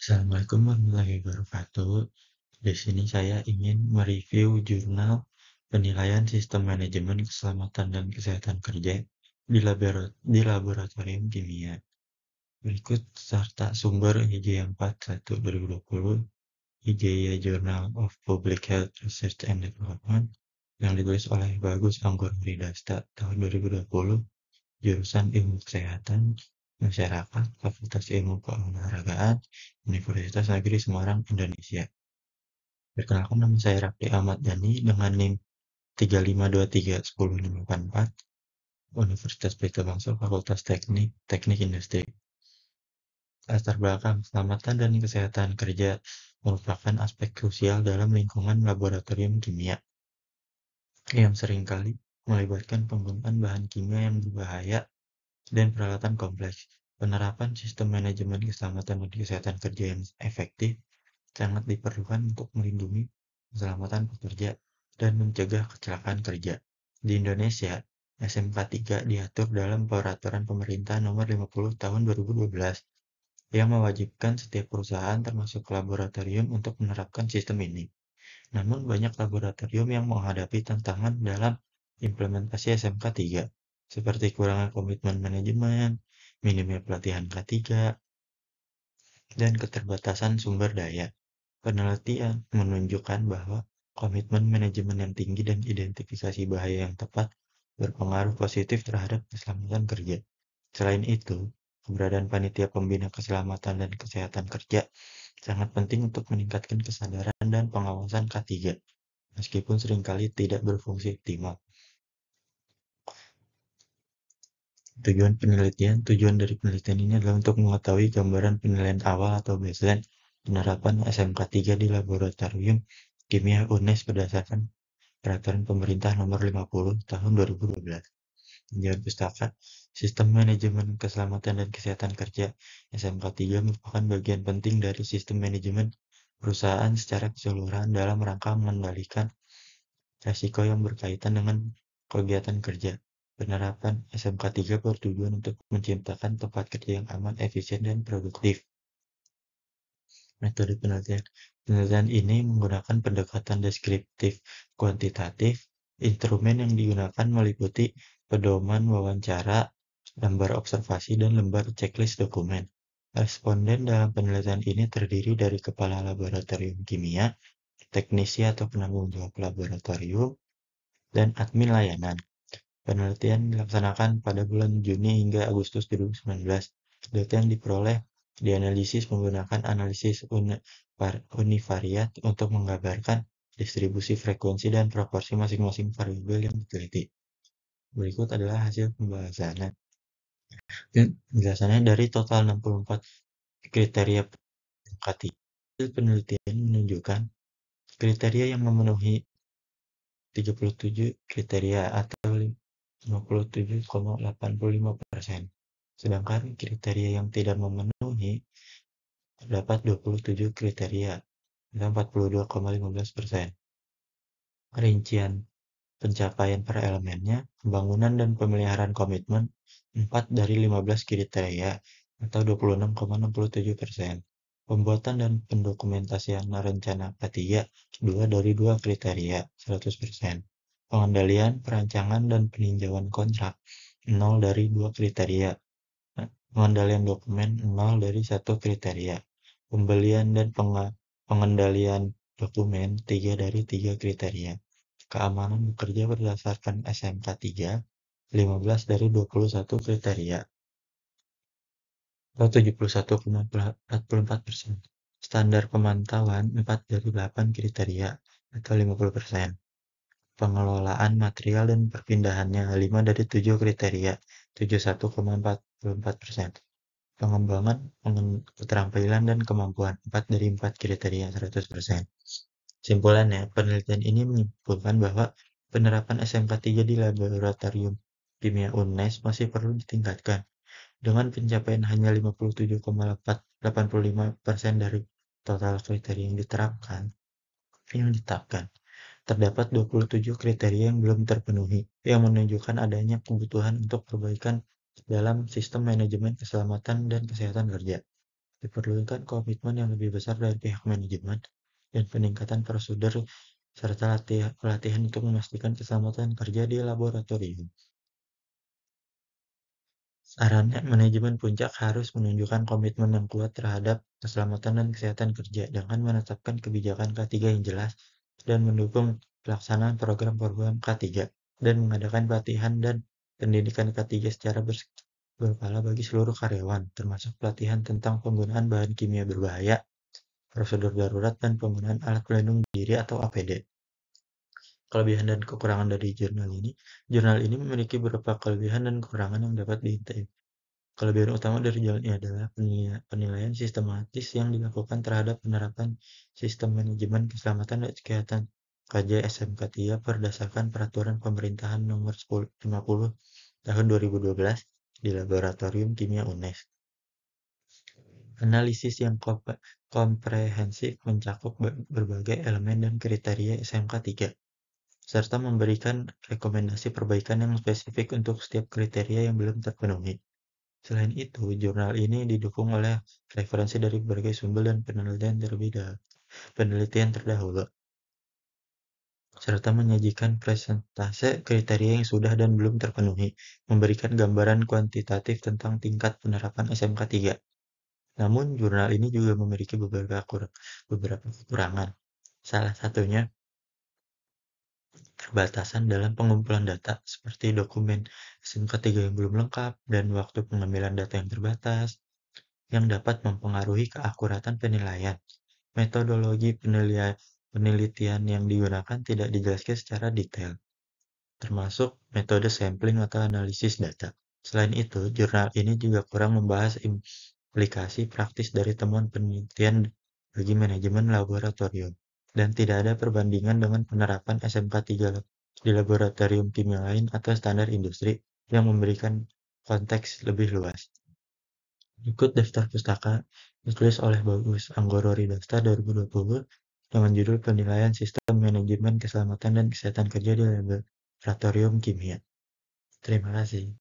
Assalamualaikum warahmatullahi wabarakatuh. Di sini saya ingin mereview jurnal penilaian sistem manajemen keselamatan dan kesehatan kerja di laboratorium kimia. Berikut serta sumber IJ 41 2020, IJIA Journal of Public Health Research and Development yang ditulis oleh Bagus Anggur Ridasta tahun 2020, jurusan Ilmu Kesehatan Masyarakat, Fakultas Ilmu Keolahragaan, Universitas Negeri Semarang, Indonesia. Perkenalkan, nama saya Raffi Ahmad Dhani dengan NIM 35231084, Universitas Pelita Bangsa, Fakultas Teknik Industri. Latar belakang keselamatan dan kesehatan kerja merupakan aspek krusial dalam lingkungan laboratorium kimia yang seringkali melibatkan penggunaan bahan kimia yang berbahaya dan peralatan kompleks. Penerapan sistem manajemen keselamatan dan kesehatan kerja yang efektif sangat diperlukan untuk melindungi keselamatan pekerja dan mencegah kecelakaan kerja. Di Indonesia, SMK 3 diatur dalam Peraturan Pemerintah Nomor 50 Tahun 2012 yang mewajibkan setiap perusahaan termasuk laboratorium untuk menerapkan sistem ini. Namun banyak laboratorium yang menghadapi tantangan dalam implementasi SMK 3, seperti kurangnya komitmen manajemen, minimnya pelatihan K3, dan keterbatasan sumber daya. Penelitian menunjukkan bahwa komitmen manajemen yang tinggi dan identifikasi bahaya yang tepat berpengaruh positif terhadap keselamatan kerja. Selain itu, keberadaan panitia pembina keselamatan dan kesehatan kerja sangat penting untuk meningkatkan kesadaran dan pengawasan K3, meskipun seringkali tidak berfungsi optimal. Tujuan dari penelitian ini adalah untuk mengetahui gambaran penilaian awal atau baseline penerapan SMK 3 di laboratorium kimia UNES berdasarkan Peraturan Pemerintah Nomor 50 Tahun 2012. Tinjauan pustaka, Sistem Manajemen Keselamatan dan Kesehatan Kerja SMK 3 merupakan bagian penting dari sistem manajemen perusahaan secara keseluruhan dalam rangka mengendalikan risiko yang berkaitan dengan kegiatan kerja. Penerapan SMK 3 bertujuan untuk menciptakan tempat kerja yang aman, efisien, dan produktif. Metode penelitian ini menggunakan pendekatan deskriptif kuantitatif. Instrumen yang digunakan meliputi pedoman wawancara, lembar observasi, dan lembar checklist dokumen. Responden dalam penelitian ini terdiri dari kepala laboratorium kimia, teknisi atau penanggung jawab laboratorium, dan admin layanan. Penelitian dilaksanakan pada bulan Juni hingga Agustus 2019. Data yang diperoleh dianalisis menggunakan analisis univariat untuk menggambarkan distribusi frekuensi dan proporsi masing-masing variabel yang diteliti. Berikut adalah hasil pembahasannya. Penjelasannya dari total 64 kriteria K3. Hasil penelitian menunjukkan kriteria yang memenuhi 37 kriteria atau 57,85%. Sedangkan kriteria yang tidak memenuhi terdapat 27 kriteria atau 42,15%. Rincian pencapaian per elemennya, pembangunan dan pemeliharaan komitmen 4 dari 15 kriteria atau 26,67%. Pembuatan dan pendokumentasian rencana K3 2 dari 2 kriteria 100%. Pengendalian, perancangan, dan peninjauan kontrak 0 dari 2 kriteria. Pengendalian dokumen 0 dari 1 kriteria. Pembelian dan pengendalian dokumen 3 dari 3 kriteria. Keamanan bekerja berdasarkan SMK 3 15 dari 21 kriteria atau 71,44%. Standar pemantauan 4 dari 8 kriteria atau 50%. Pengelolaan material dan perpindahannya 5 dari 7 kriteria 71,44%. Pengembangan keterampilan dan kemampuan 4 dari 4 kriteria 100%. Simpulannya, penelitian ini menyimpulkan bahwa penerapan SMK 3 di laboratorium kimia UNES masih perlu ditingkatkan. Dengan pencapaian hanya 57,85% dari total kriteria yang ditetapkan. Terdapat 27 kriteria yang belum terpenuhi, yang menunjukkan adanya kebutuhan untuk perbaikan dalam sistem manajemen keselamatan dan kesehatan kerja. Diperlukan komitmen yang lebih besar dari pihak manajemen dan peningkatan prosedur serta pelatihan untuk memastikan keselamatan kerja di laboratorium. Sarannya, manajemen puncak harus menunjukkan komitmen yang kuat terhadap keselamatan dan kesehatan kerja dengan menetapkan kebijakan K3 yang jelas dan mendukung pelaksanaan program-program K3 dan mengadakan pelatihan dan pendidikan K3 secara berkala bagi seluruh karyawan, termasuk pelatihan tentang penggunaan bahan kimia berbahaya, prosedur darurat, dan penggunaan alat pelindung diri atau APD. Kelebihan dan kekurangan dari jurnal ini memiliki beberapa kelebihan dan kekurangan yang dapat diintip. Kelebihan utama dari jalan ini adalah penilaian sistematis yang dilakukan terhadap penerapan sistem manajemen keselamatan dan kesehatan kerja SMK 3 berdasarkan peraturan pemerintahan nomor 50 tahun 2012 di Laboratorium Kimia UNES. Analisis yang komprehensif mencakup berbagai elemen dan kriteria SMK 3, serta memberikan rekomendasi perbaikan yang spesifik untuk setiap kriteria yang belum terpenuhi. Selain itu, jurnal ini didukung oleh referensi dari berbagai sumber dan penelitian terdahulu, serta menyajikan presentase kriteria yang sudah dan belum terpenuhi, memberikan gambaran kuantitatif tentang tingkat penerapan SMK 3. Namun, jurnal ini juga memiliki beberapa kekurangan. Salah satunya, keterbatasan dalam pengumpulan data, seperti dokumen SMK 3 yang belum lengkap dan waktu pengambilan data yang terbatas, yang dapat mempengaruhi keakuratan penilaian. Metodologi penelitian yang digunakan tidak dijelaskan secara detail, termasuk metode sampling atau analisis data. Selain itu, jurnal ini juga kurang membahas implikasi praktis dari temuan penelitian bagi manajemen laboratorium, dan tidak ada perbandingan dengan penerapan SMK 3 di laboratorium kimia lain atau standar industri yang memberikan konteks lebih luas. Berikut daftar pustaka ditulis oleh Bagus Anggoro Ridasta 2020 dengan judul Penilaian Sistem Manajemen Keselamatan dan Kesehatan Kerja di Laboratorium Kimia. Terima kasih.